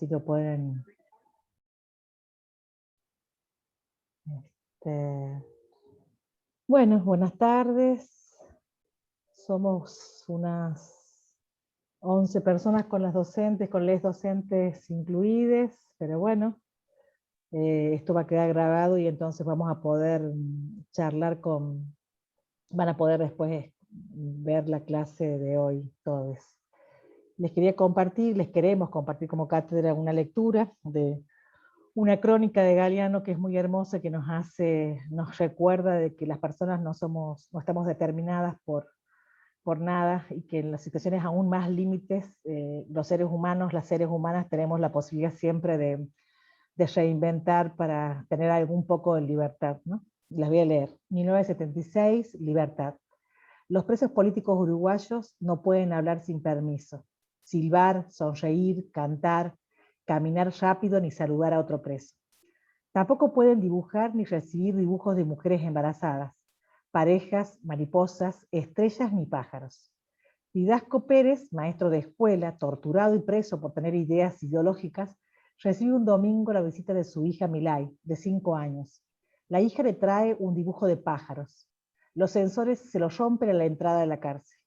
si lo pueden... Bueno, buenas tardes. Somos unas 11 personas con las docentes, con les docentes incluidas, pero bueno, esto va a quedar grabado y entonces vamos a poder charlar van a poder después ver la clase de hoy todos. Les queremos compartir como cátedra una lectura de una crónica de Galeano que es muy hermosa, que nos recuerda de que las personas no estamos determinadas por nada, y que en las situaciones aún más límites, los seres humanos, las seres humanas tenemos la posibilidad siempre de reinventar para tener algún poco de libertad, ¿no? Las voy a leer. 1976, Libertad. Los presos políticos uruguayos no pueden hablar sin permiso, silbar, sonreír, cantar, caminar rápido ni saludar a otro preso. Tampoco pueden dibujar ni recibir dibujos de mujeres embarazadas, parejas, mariposas, estrellas ni pájaros. Didasco Pérez, maestro de escuela, torturado y preso por tener ideas ideológicas, recibe un domingo la visita de su hija Milay, de 5 años. La hija le trae un dibujo de pájaros. Los censores se lo rompen a la entrada de la cárcel.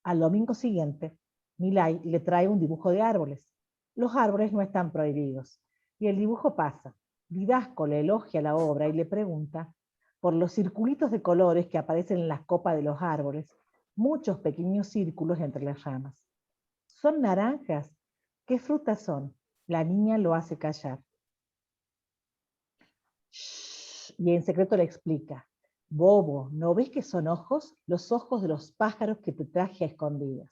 Al domingo siguiente, Milay le trae un dibujo de árboles. Los árboles no están prohibidos. Y el dibujo pasa. Didasco le elogia la obra y le pregunta por los circulitos de colores que aparecen en las copas de los árboles, muchos pequeños círculos entre las ramas. ¿Son naranjas? ¿Qué frutas son? La niña lo hace callar. Shh, y en secreto le explica. Bobo, ¿no ves que son ojos? Los ojos de los pájaros que te traje a escondidas.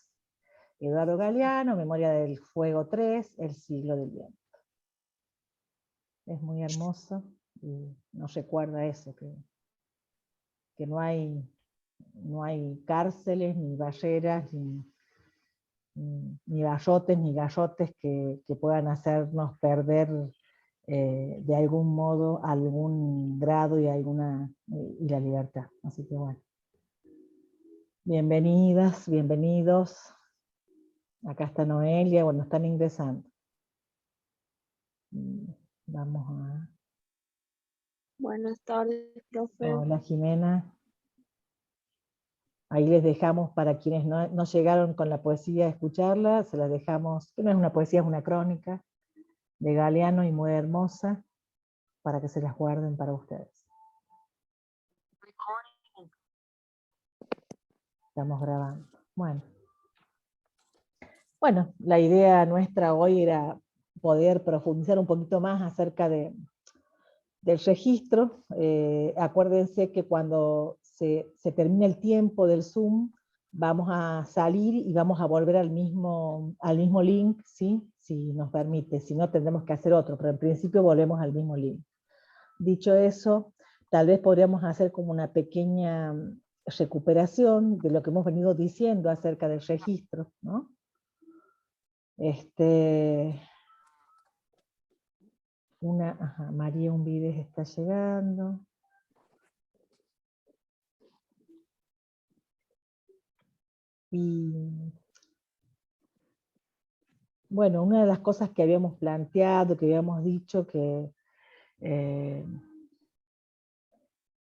Eduardo Galeano, Memoria del Fuego 3, El siglo del viento. Es muy hermoso y nos recuerda eso, que no hay cárceles, ni barreras, ni barrotes, ni garrotes que puedan hacernos perder de algún modo algún grado y la libertad. Así que bueno. Bienvenidas, bienvenidos. Acá está Noelia, bueno, están ingresando. Vamos a... Buenas tardes, profe. Hola, Jimena. Ahí les dejamos, para quienes no llegaron con la poesía a escucharla, se las dejamos, que no es una poesía, es una crónica de Galeano y muy hermosa, para que se las guarden para ustedes. Estamos grabando. Bueno, la idea nuestra hoy era poder profundizar un poquito más acerca del registro. Acuérdense que cuando se termina el tiempo del Zoom, vamos a salir y vamos a volver al mismo link, ¿sí? Si nos permite, si no tendremos que hacer otro, pero en principio volvemos al mismo link. Dicho eso, tal vez podríamos hacer como una pequeña recuperación de lo que hemos venido diciendo acerca del registro, ¿no? María Umbides está llegando. Y bueno, una de las cosas que habíamos planteado, que habíamos dicho, que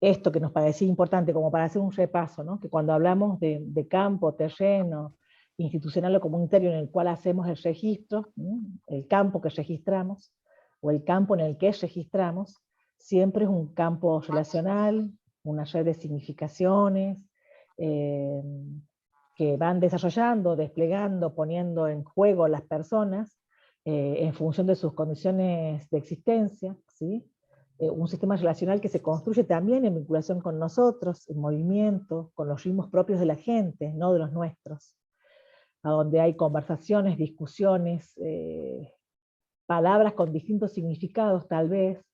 esto que nos parecía importante como para hacer un repaso, ¿no? Que cuando hablamos de campo, terreno, institucional o comunitario en el cual hacemos el registro, ¿no? El campo que registramos, o el campo en el que registramos, siempre es un campo relacional, una red de significaciones, que van desarrollando, desplegando, poniendo en juego las personas, en función de sus condiciones de existencia, ¿sí? Un sistema relacional que se construye también en vinculación con nosotros, en movimiento, con los ritmos propios de la gente, no de los nuestros, a donde hay conversaciones, discusiones, palabras con distintos significados tal vez,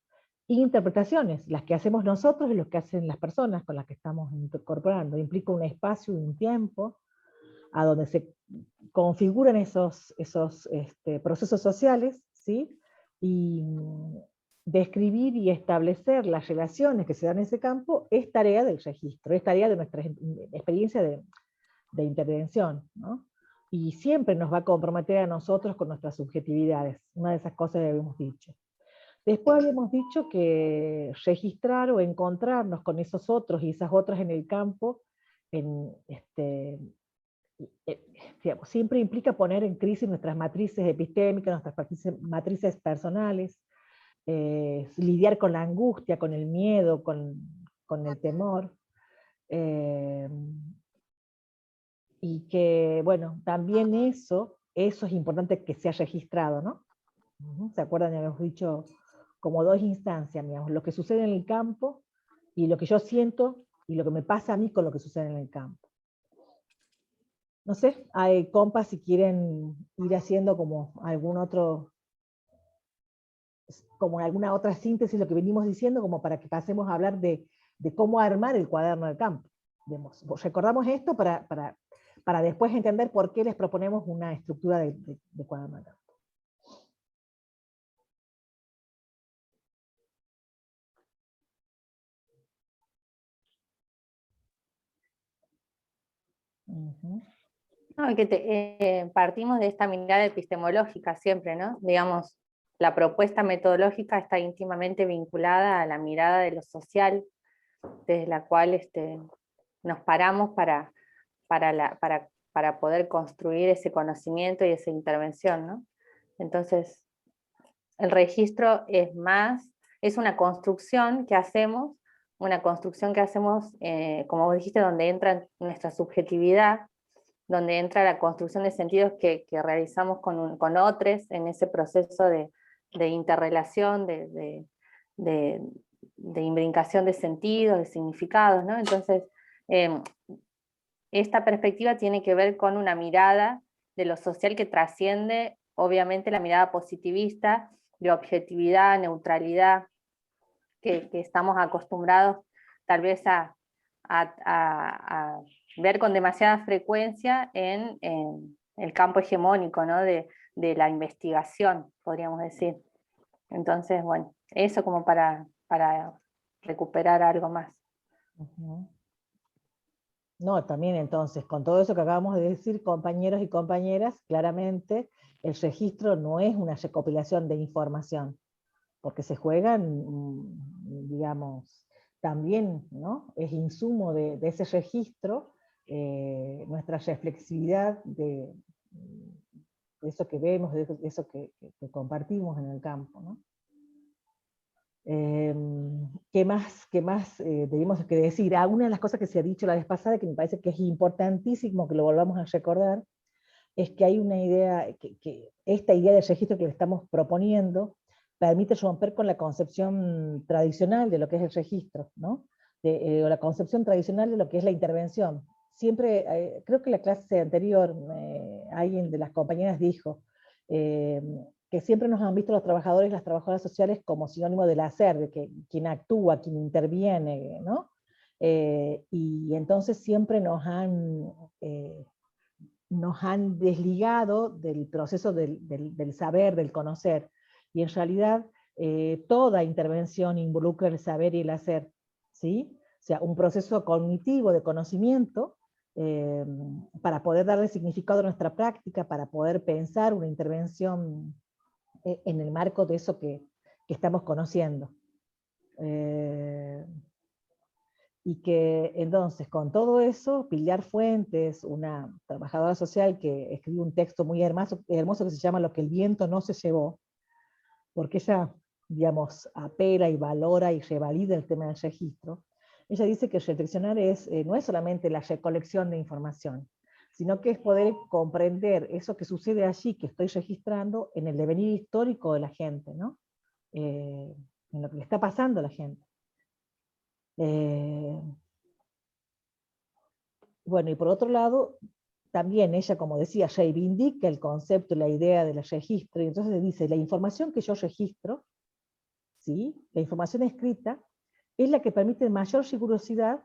y interpretaciones, las que hacemos nosotros y las que hacen las personas con las que estamos incorporando. Implica un espacio y un tiempo a donde se configuran esos procesos sociales, ¿sí? Y describir y establecer las relaciones que se dan en ese campo es tarea del registro, es tarea de nuestra experiencia de intervención, ¿no? y siempre nos va a comprometer a nosotros con nuestras subjetividades. Una de esas cosas que habíamos dicho. Después habíamos dicho que registrar o encontrarnos con esos otros y esas otras en el campo, digamos, siempre implica poner en crisis nuestras matrices epistémicas, nuestras matrices personales, lidiar con la angustia, con el miedo, con el temor. Y que, bueno, también eso es importante que sea registrado, ¿no? ¿Se acuerdan? Habíamos dicho como dos instancias, digamos, lo que sucede en el campo y lo que yo siento y lo que me pasa a mí con lo que sucede en el campo. No sé, hay compas si quieren ir haciendo como algún otro, como alguna otra síntesis de lo que venimos diciendo, como para que pasemos a hablar de cómo armar el cuaderno del campo. Digamos, recordamos esto para después entender por qué les proponemos una estructura de cuaderno del campo. No, partimos de esta mirada epistemológica siempre, ¿no? Digamos, la propuesta metodológica está íntimamente vinculada a la mirada de lo social, desde la cual nos paramos para poder construir ese conocimiento y esa intervención, ¿no? Entonces, el registro es una construcción que hacemos, como vos dijiste, donde entra nuestra subjetividad, donde entra la construcción de sentidos que realizamos con otros en ese proceso de interrelación, de imbricación de sentidos, de significados, ¿no? Entonces, esta perspectiva tiene que ver con una mirada de lo social que trasciende, obviamente, la mirada positivista, de objetividad, neutralidad, que estamos acostumbrados tal vez a ver con demasiada frecuencia en el campo hegemónico, ¿no? de la investigación, podríamos decir. Entonces, bueno, eso como para recuperar algo más. No, también entonces, con todo eso que acabamos de decir, compañeros y compañeras, claramente el registro no es una recopilación de información, porque se juegan, digamos, también, ¿no? Es insumo de ese registro nuestra reflexividad de eso que vemos, de eso que compartimos en el campo, ¿no? ¿Qué más tenemos que decir? Una de las cosas que se ha dicho la vez pasada, que me parece que es importantísimo que lo volvamos a recordar, es que hay una idea, que esta idea de registro que le estamos proponiendo permite romper con la concepción tradicional de lo que es el registro, ¿no? O la concepción tradicional de lo que es la intervención. Siempre, creo que en la clase anterior, alguien de las compañeras dijo que siempre nos han visto los trabajadores y las trabajadoras sociales como sinónimo del hacer, de que quien actúa, quien interviene, ¿no? Y entonces siempre nos han desligado del proceso del saber, del conocer. Y en realidad toda intervención involucra el saber y el hacer, ¿sí? O sea, un proceso cognitivo de conocimiento para poder darle significado a nuestra práctica, para poder pensar una intervención en el marco de eso que estamos conociendo. Y que entonces con todo eso, Pilar Fuentes, una trabajadora social que escribe un texto muy hermoso que se llama Lo que el viento no se llevó, porque ella, digamos, apela y valora y revalida el tema del registro. Ella dice que reflexionar no es solamente la recolección de información, sino que es poder comprender eso que sucede allí, que estoy registrando, en el devenir histórico de la gente, ¿no? En lo que le está pasando a la gente. Bueno, y por otro lado, también ella, como decía, reivindica el concepto, la idea del registro, y entonces dice, la información que yo registro, ¿sí? La información escrita, es la que permite mayor rigurosidad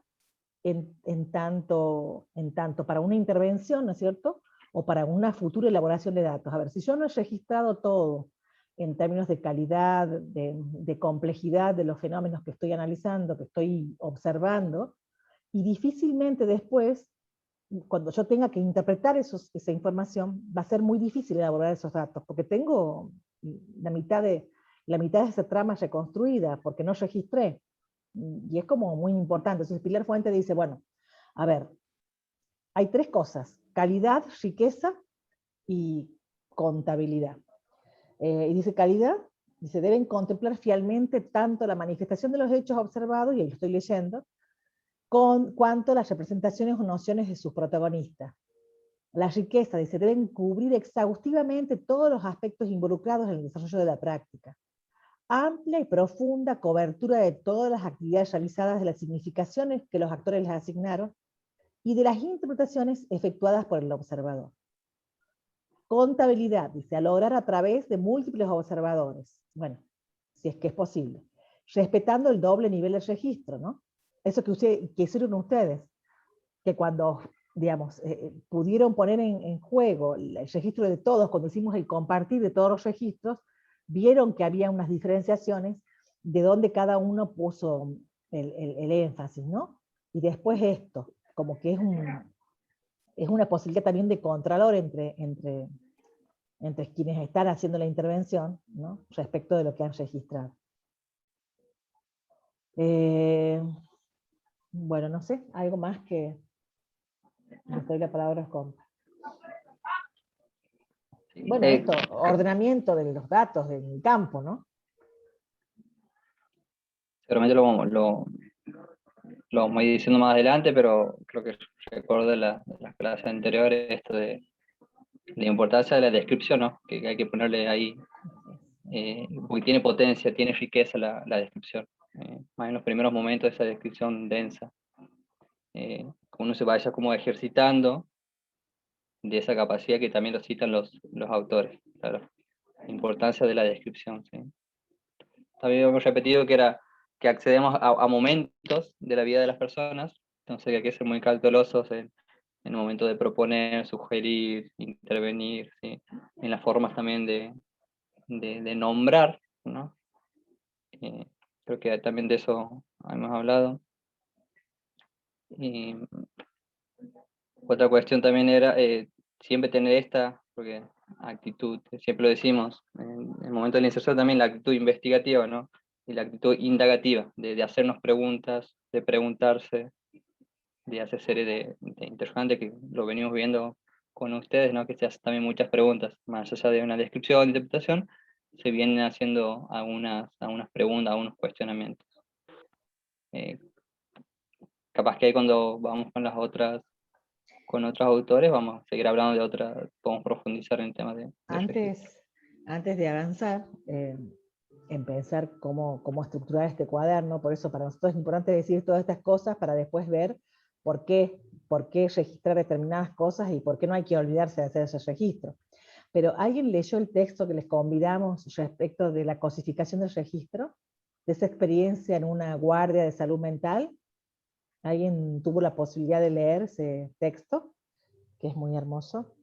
en tanto para una intervención, ¿no es cierto?, o para una futura elaboración de datos. A ver, si yo no he registrado todo en términos de calidad, de complejidad de los fenómenos que estoy analizando, que estoy observando, y difícilmente después cuando yo tenga que interpretar esa información, va a ser muy difícil elaborar esos datos, porque tengo la mitad de esa trama reconstruida, porque no registré. Y es como muy importante. Entonces Pilar Fuente dice, bueno, a ver, hay tres cosas: calidad, riqueza y contabilidad. Y dice calidad, dice, deben contemplar fielmente tanto la manifestación de los hechos observados, y ahí lo estoy leyendo, cuanto las representaciones o nociones de sus protagonistas. La riqueza, dice, deben cubrir exhaustivamente todos los aspectos involucrados en el desarrollo de la práctica. Amplia y profunda cobertura de todas las actividades realizadas, de las significaciones que los actores les asignaron y de las interpretaciones efectuadas por el observador. Contabilidad, dice, a lograr a través de múltiples observadores. Bueno, si es que es posible. Respetando el doble nivel de registro, ¿no? Eso que hicieron ustedes, que cuando, digamos, pudieron poner en juego el registro de todos, cuando hicimos el compartir de todos los registros, vieron que había unas diferenciaciones de donde cada uno puso el énfasis, ¿no? Y después esto, como que es una posibilidad también de contralor entre quienes están haciendo la intervención, ¿no? Respecto de lo que han registrado. Bueno, no sé, algo más que les doy la palabra a compa. Bueno, esto, ordenamiento de los datos del campo, ¿no? Seguramente lo vamos a ir diciendo más adelante, pero creo que recuerdo de las clases anteriores esto de la importancia de la descripción, ¿no? Que hay que ponerle ahí, porque tiene potencia, tiene riqueza la descripción. Más en los primeros momentos esa descripción densa. Uno se vaya como ejercitando de esa capacidad que también lo citan los autores, claro. La importancia de la descripción, ¿sí? También hemos repetido que accedemos a momentos de la vida de las personas, entonces hay que ser muy cautelosos en el momento de proponer, sugerir, intervenir, ¿sí? En las formas también de nombrar, ¿no? Creo que también de eso hemos hablado. Y otra cuestión también era siempre tener esta, porque actitud, siempre lo decimos, en el momento de la inserción también la actitud investigativa, ¿no? Y la actitud indagativa, de hacernos preguntas, de preguntarse, de hacer serie de interrogantes, que lo venimos viendo con ustedes, ¿no? Que se hacen también muchas preguntas, más allá de una descripción, interpretación, se vienen haciendo algunas preguntas, algunos cuestionamientos. Capaz que ahí cuando vamos con otros autores, vamos a seguir hablando de otras, podemos profundizar en temas de Antes de avanzar, en pensar cómo estructurar este cuaderno, por eso para nosotros es importante decir todas estas cosas para después ver por qué registrar determinadas cosas y por qué no hay que olvidarse de hacer ese registro. Pero ¿alguien leyó el texto que les convidamos respecto de la cosificación del registro? De esa experiencia en una guardia de salud mental. ¿Alguien tuvo la posibilidad de leer ese texto? Que es muy hermoso.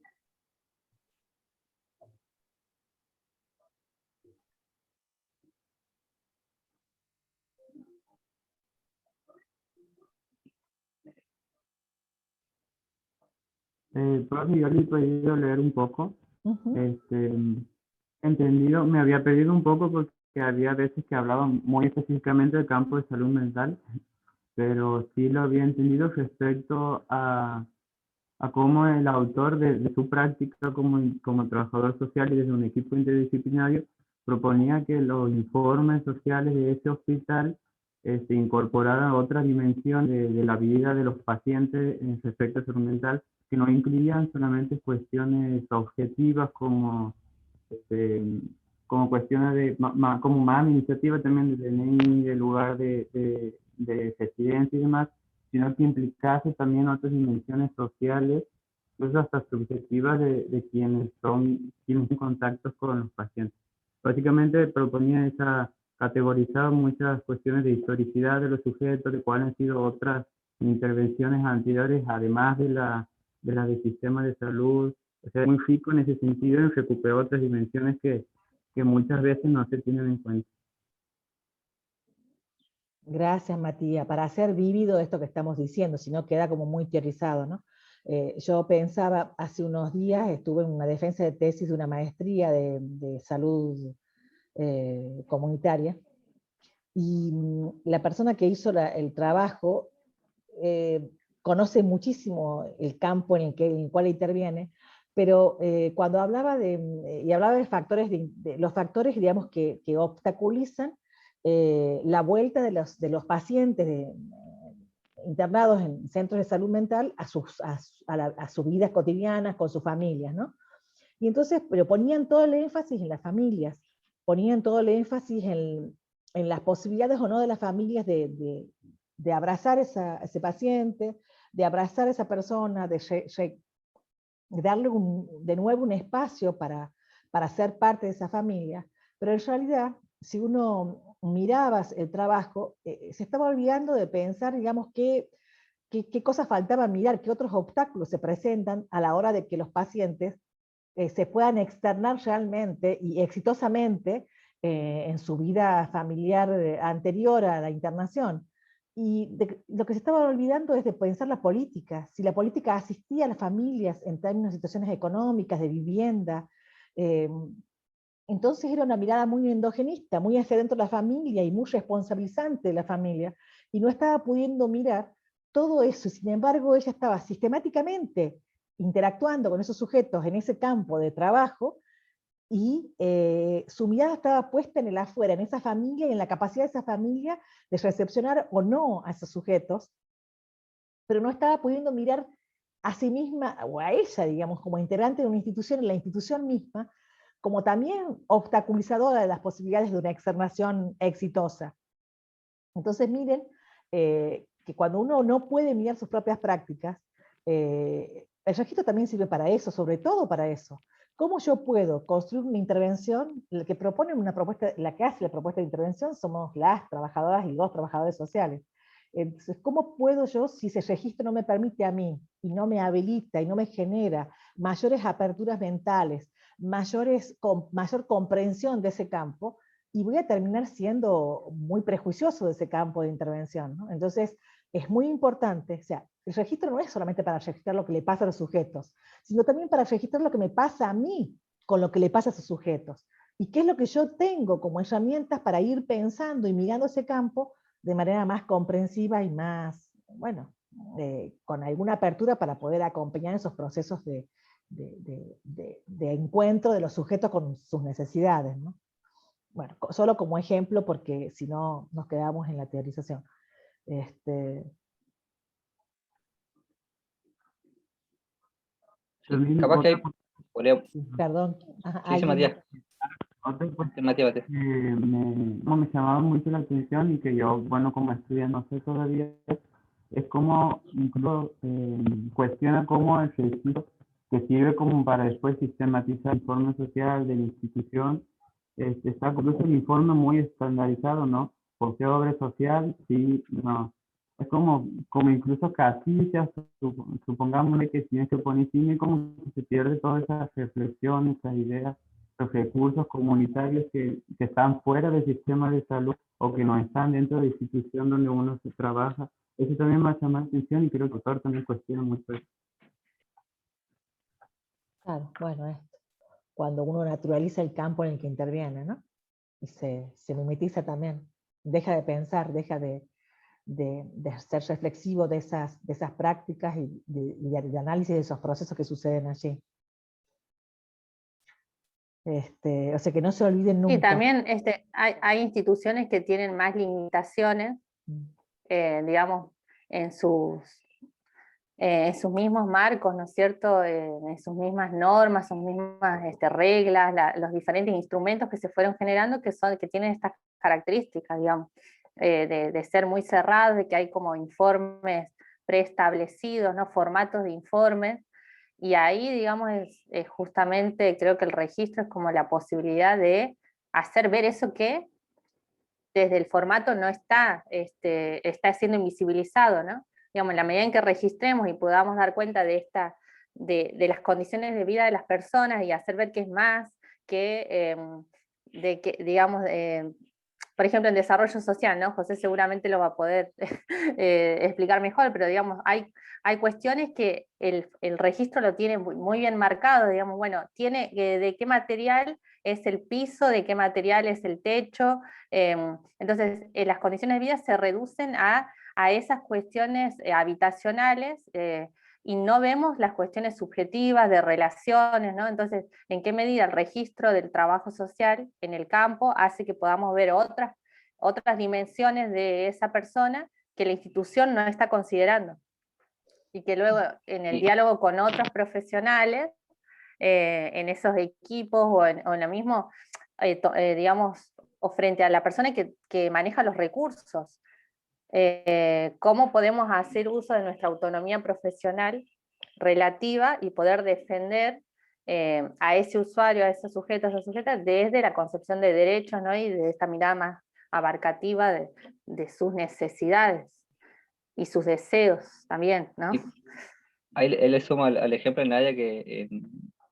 Profe, yo le he podido leer un poco. Entendido, me había perdido un poco porque había veces que hablaban muy específicamente del campo de salud mental, pero sí lo había entendido respecto a cómo el autor de su práctica como trabajador social y desde un equipo interdisciplinario proponía que los informes sociales de ese hospital se incorporaran a otra dimensión de la vida de los pacientes en respecto a salud mental, que no incluían solamente cuestiones objetivas como cuestiones como más administrativas también de DNI, de lugar de residencia y demás, sino que implicase también otras dimensiones sociales, incluso hasta subjetivas de quienes tienen contactos con los pacientes. Básicamente proponía categorizar muchas cuestiones de historicidad de los sujetos, de cuáles han sido otras intervenciones anteriores, además de la del sistema de salud. O sea, es muy rico en ese sentido y recuperó otras dimensiones que muchas veces no se tienen en cuenta. Gracias, Matías. Para hacer vívido esto que estamos diciendo, si no queda como muy teorizado, ¿no? Yo pensaba, hace unos días estuve en una defensa de tesis de una maestría de salud comunitaria, y la persona que hizo el trabajo conoce muchísimo el campo en el cual interviene, pero cuando hablaba y hablaba de factores, de los factores, digamos, que obstaculizan la vuelta de los pacientes internados en centros de salud mental a sus vidas cotidianas con sus familias, ¿no? Y entonces, pero ponían todo el énfasis en las familias, ponían todo el énfasis en las posibilidades o no de las familias de abrazar a ese paciente, de abrazar a esa persona, de darle de nuevo un espacio para ser parte de esa familia. Pero en realidad, si uno miraba el trabajo, se estaba olvidando de pensar, digamos, qué cosas faltaba mirar, qué otros obstáculos se presentan a la hora de que los pacientes se puedan externar realmente y exitosamente en su vida familiar anterior a la internación. Y lo que se estaba olvidando es de pensar la política, si la política asistía a las familias en términos de situaciones económicas, de vivienda. eh, entonces era una mirada muy endogenista, muy hacia dentro de la familia y muy responsabilizante de la familia, y no estaba pudiendo mirar todo eso. Sin embargo, ella estaba sistemáticamente interactuando con esos sujetos en ese campo de trabajo, y su mirada estaba puesta en el afuera, en esa familia y en la capacidad de esa familia de recepcionar o no a esos sujetos, pero no estaba pudiendo mirar a sí misma o a ella, digamos, como integrante de una institución, en la institución misma, como también obstaculizadora de las posibilidades de una externación exitosa. Entonces miren que cuando uno no puede mirar sus propias prácticas, el registro también sirve para eso, sobre todo para eso. ¿Cómo yo puedo construir una intervención? La que propone una propuesta, la que hace la propuesta de intervención somos las trabajadoras y los trabajadores sociales. Entonces, ¿cómo puedo yo, si ese registro no me permite a mí, y no me habilita, y no me genera mayores aperturas mentales, mayor comprensión de ese campo, y voy a terminar siendo muy prejuicioso de ese campo de intervención, ¿no? Entonces, es muy importante, o sea, el registro no es solamente para registrar lo que le pasa a los sujetos, sino también para registrar lo que me pasa a mí con lo que le pasa a esos sujetos. Y qué es lo que yo tengo como herramientas para ir pensando y mirando ese campo de manera más comprensiva y más, bueno, con alguna apertura para poder acompañar esos procesos de encuentro de los sujetos con sus necesidades, ¿no? Bueno, solo como ejemplo, porque si no nos quedamos en la teorización. Sí, También capaz que otra ahí podría... Perdón. Ajá, Sí, sí, Matías. otra cuestión Sí, Matías, Matías. que me llamaba mucho la atención y que yo, bueno, como estudiante no sé todavía, es cómo incluso cuestiona cómo el registro, que sirve como para después sistematizar el informe social de la institución, está incluso el informe muy estandarizado, ¿no? ¿Por qué obra social? Sí, no. Es como incluso casillas, supongámosle que tienes que poner cine, como que se pierde toda esa reflexión, esas ideas, los recursos comunitarios que están fuera del sistema de salud o que no están dentro de la institución donde uno se trabaja. Eso también me ha llamado la atención y creo que Thor también cuestiona mucho eso. Claro, bueno, esto. Cuando uno naturaliza el campo en el que interviene, ¿no? Y se mimetiza también. Deja de pensar, deja de ser reflexivo de esas prácticas y de análisis de esos procesos que suceden allí. O sea, que no se olviden nunca. Y también hay instituciones que tienen más limitaciones, digamos, en sus mismos marcos, ¿no es cierto? En sus mismas normas, sus mismas reglas, los diferentes instrumentos que se fueron generando que tienen estas características, digamos, de ser muy cerrados, de que hay como informes preestablecidos, ¿no? Formatos de informes, y ahí, digamos, es justamente, creo que el registro es como la posibilidad de hacer ver eso que desde el formato no está siendo invisibilizado, ¿no? Digamos, en la medida en que registremos y podamos dar cuenta de las condiciones de vida de las personas y hacer ver que es más, digamos, por ejemplo, en desarrollo social, ¿no? José seguramente lo va a poder explicar mejor, pero digamos, hay cuestiones que el registro lo tiene muy bien marcado, digamos, bueno, tiene de qué material es el piso, de qué material es el techo, entonces las condiciones de vida se reducen a esas cuestiones habitacionales, y no vemos las cuestiones subjetivas de relaciones, ¿no? Entonces, ¿en qué medida el registro del trabajo social en el campo hace que podamos ver otras dimensiones de esa persona que la institución no está considerando? Y que luego en el diálogo con otros profesionales, en esos equipos o en lo mismo, digamos, o frente a la persona que maneja los recursos, cómo podemos hacer uso de nuestra autonomía profesional relativa y poder defender a ese usuario, a ese sujeto, a esa sujeta, desde la concepción de derechos, ¿no? Y de esta mirada más abarcativa de sus necesidades y sus deseos también, ¿no? Ahí le sumo al ejemplo de Nadia que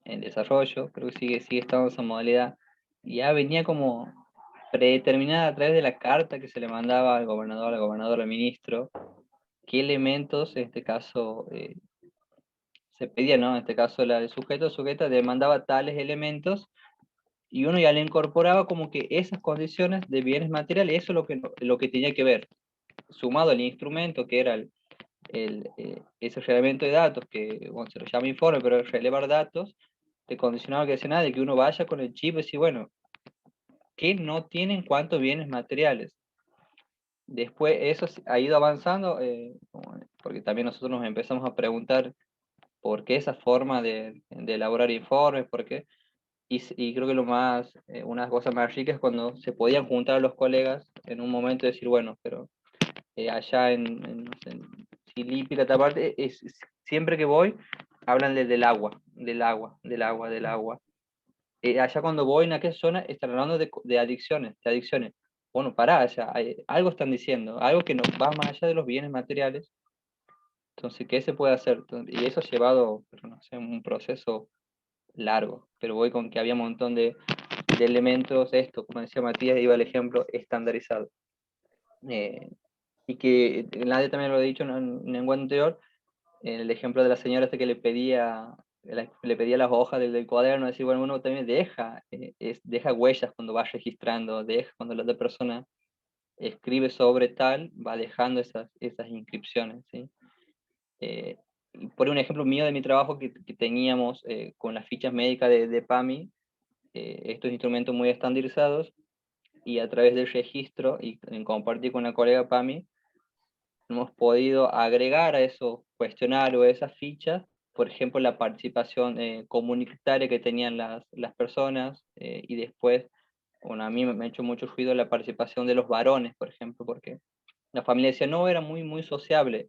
en desarrollo, creo que sigue estando en esa modalidad, ya venía como predeterminada a través de la carta que se le mandaba al gobernador, al ministro, qué elementos, en este caso, se pedía, ¿no? En este caso, el sujeto o sujeta demandaba tales elementos, y uno ya le incorporaba como que esas condiciones de bienes materiales, eso es lo que tenía que ver, sumado al instrumento que era ese relevamiento de datos, que bueno, se lo llama informe, pero relevar datos, te condicionaba que decía nada, de que uno vaya con el chip y decir, bueno, ¿qué no tienen cuántos bienes materiales? Después eso ha ido avanzando, porque también nosotros nos empezamos a preguntar por qué esa forma de elaborar informes, por qué, y creo que una de las cosas más ricas es cuando se podían juntar a los colegas en un momento y decir, bueno, pero allá no sé, en Chilípica, esta parte, siempre que voy, hablan del agua, del agua, del agua, del agua. Allá cuando voy en aquella zona, están hablando de adicciones, de adicciones. Bueno, pará, allá, algo están diciendo, algo que nos va más allá de los bienes materiales. Entonces, ¿qué se puede hacer? Y eso ha llevado, pero no sé, un proceso largo, pero voy con que había un montón de elementos, esto, como decía Matías, iba el ejemplo estandarizado. Y que nadie también lo ha dicho en un encuentro anterior, el ejemplo de la señora esta que le pedía las hojas del cuaderno, decir, bueno, uno también deja huellas cuando va registrando, deja cuando la otra persona escribe sobre tal, va dejando esas inscripciones, ¿sí? Por un ejemplo mío de mi trabajo que teníamos con las fichas médicas de PAMI, estos instrumentos muy estandarizados, y a través del registro y en compartir con la colega PAMI, hemos podido agregar a esos cuestionarios, a esas fichas, por ejemplo, la participación comunitaria que tenían las personas, y después, bueno, a mí me ha hecho mucho ruido la participación de los varones, por ejemplo, porque la familia decía, no, era muy, muy sociable,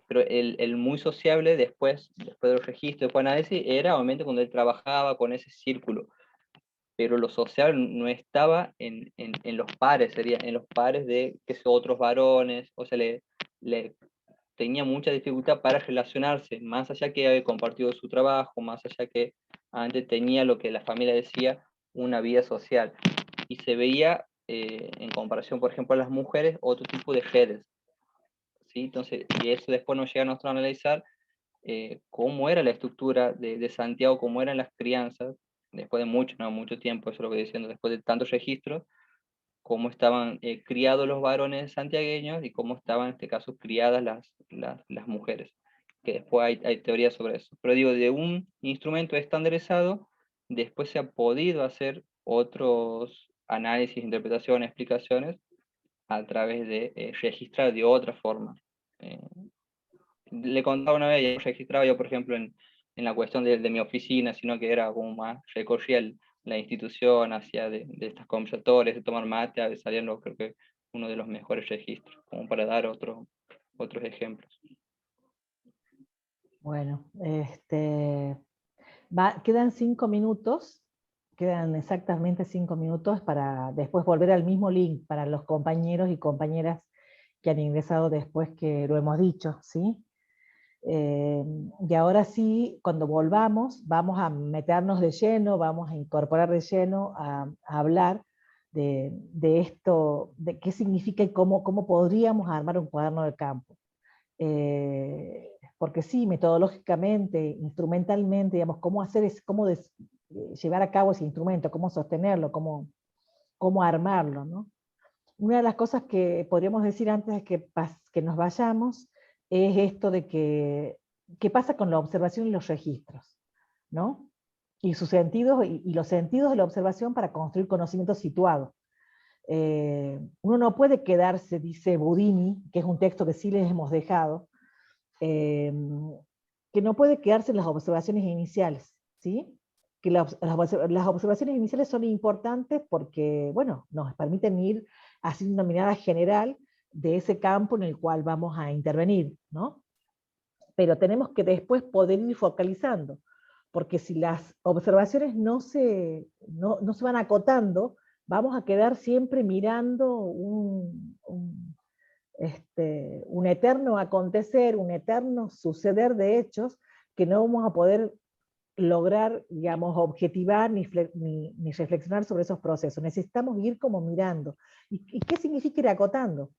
pero el muy sociable después del registro, después de análisis, era obviamente cuando él trabajaba con ese círculo, pero lo social no estaba en los pares, sería en los pares de que son otros varones, o sea, le tenía mucha dificultad para relacionarse, más allá que había compartido su trabajo, más allá que antes tenía lo que la familia decía, una vida social. Y se veía, en comparación, por ejemplo, a las mujeres, otro tipo de redes, ¿sí? Entonces, y eso después nos llega a nosotros a analizar cómo era la estructura de Santiago, cómo eran las crianzas, después de mucho tiempo, eso es lo que estoy diciendo, después de tantos registros, cómo estaban criados los varones santiagueños y cómo estaban, en este caso, criadas las mujeres, que después hay teorías sobre eso. Pero digo, de un instrumento estandarizado, después se ha podido hacer otros análisis, interpretaciones, explicaciones, a través de registrar de otra forma. Le contaba una vez, yo registraba yo, por ejemplo, en la cuestión de mi oficina, sino que era como más, recorría la institución, hacia de estas conversatorias, de tomar mate, a veces salían creo que uno de los mejores registros, como para dar otros ejemplos. Bueno, quedan 5 minutos, quedan exactamente 5 minutos para después volver al mismo link para los compañeros y compañeras que han ingresado después que lo hemos dicho, ¿sí? Y ahora sí, cuando volvamos, vamos a meternos de lleno, vamos a incorporar de lleno a hablar de esto, de qué significa y cómo podríamos armar un cuaderno de campo. Porque sí, metodológicamente, instrumentalmente, digamos, cómo hacer, llevar a cabo ese instrumento, cómo sostenerlo, cómo armarlo, ¿no? Una de las cosas que podríamos decir antes de que nos vayamos es esto de qué pasa con la observación y los registros, ¿no? Y sus sentidos, y los sentidos de la observación para construir conocimiento situado. Uno no puede quedarse, dice Budini, que es un texto que sí les hemos dejado, que no puede quedarse en las observaciones iniciales, ¿sí? Que las observaciones iniciales son importantes porque, bueno, nos permiten ir haciendo una mirada general de ese campo en el cual vamos a intervenir, ¿no? Pero tenemos que después poder ir focalizando, porque si las observaciones no se van acotando, vamos a quedar siempre mirando un eterno acontecer, un eterno suceder de hechos que no vamos a poder lograr, digamos, objetivar ni reflexionar sobre esos procesos. Necesitamos ir como mirando. ¿Y qué significa ir acotando?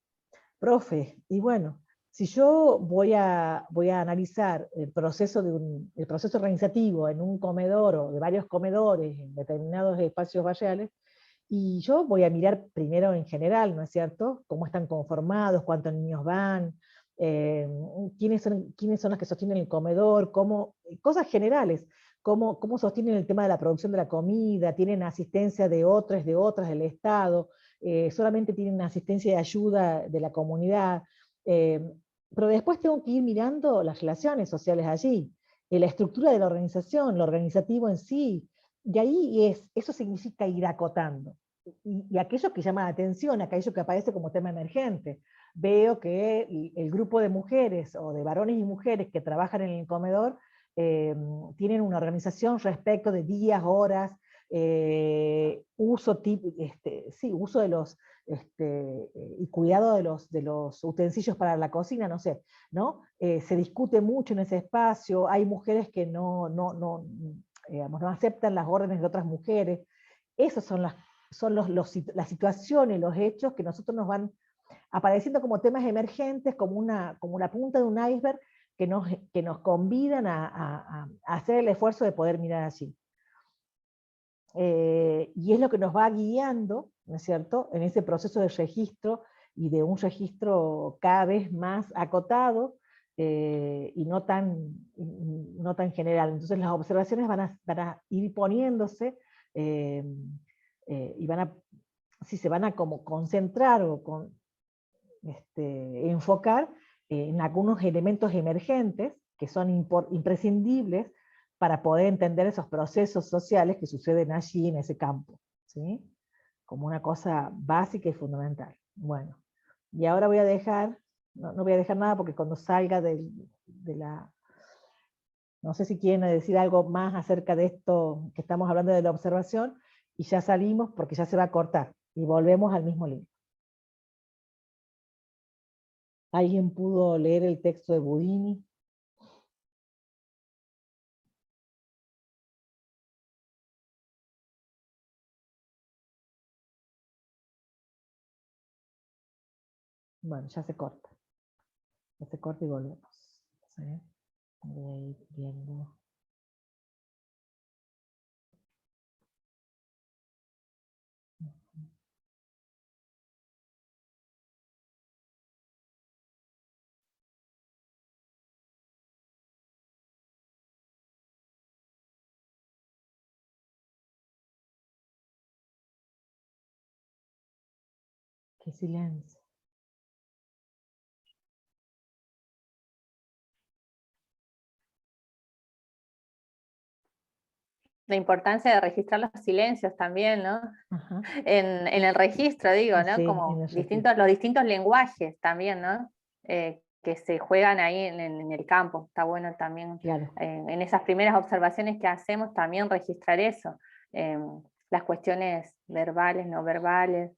Profe, y bueno, si yo voy a analizar el proceso organizativo en un comedor o de varios comedores en determinados espacios barriales, y yo voy a mirar primero en general, ¿no es cierto? Cómo están conformados, cuántos niños van, quiénes son los que sostienen el comedor, cosas generales, cómo sostienen el tema de la producción de la comida, tienen asistencia de otras del Estado, solamente tienen asistencia y ayuda de la comunidad, pero después tengo que ir mirando las relaciones sociales allí, la estructura de la organización, lo organizativo en sí, y ahí eso significa ir acotando. Y aquello que llama la atención, aquello que aparece como tema emergente. Veo que el grupo de mujeres o de varones y mujeres que trabajan en el comedor tienen una organización respecto de días, horas, uso de los, y cuidado de los utensilios para la cocina, no sé, ¿no? Se discute mucho en ese espacio, hay mujeres que no aceptan las órdenes de otras mujeres. Esas son las situaciones, los hechos que nosotros nos van apareciendo como temas emergentes, como la punta de un iceberg que nos convidan a hacer el esfuerzo de poder mirar allí. Y es lo que nos va guiando, ¿no es cierto?, en ese proceso de registro, y de un registro cada vez más acotado, y no tan general. Entonces las observaciones van a ir poniéndose, y se van a como concentrar o enfocar en algunos elementos emergentes que son imprescindibles para poder entender esos procesos sociales que suceden allí en ese campo, ¿sí? Como una cosa básica y fundamental. Bueno, y ahora voy a dejar, no voy a dejar nada porque cuando salga no sé si quieren decir algo más acerca de esto que estamos hablando de la observación, y ya salimos porque ya se va a cortar, y volvemos al mismo libro. ¿Alguien pudo leer el texto de Budini? Bueno, ya se corta. Ya se corta y volvemos. ¿Sí? Voy a ir viendo. Qué silencio. La importancia de registrar los silencios también, ¿no? Ajá. En el registro, digo, ¿no? Sí, Como en el registro. los distintos lenguajes también, ¿no? Que se juegan ahí en el campo. Está bueno también, Claro. en esas primeras observaciones que hacemos, también registrar eso. Las cuestiones verbales, no verbales,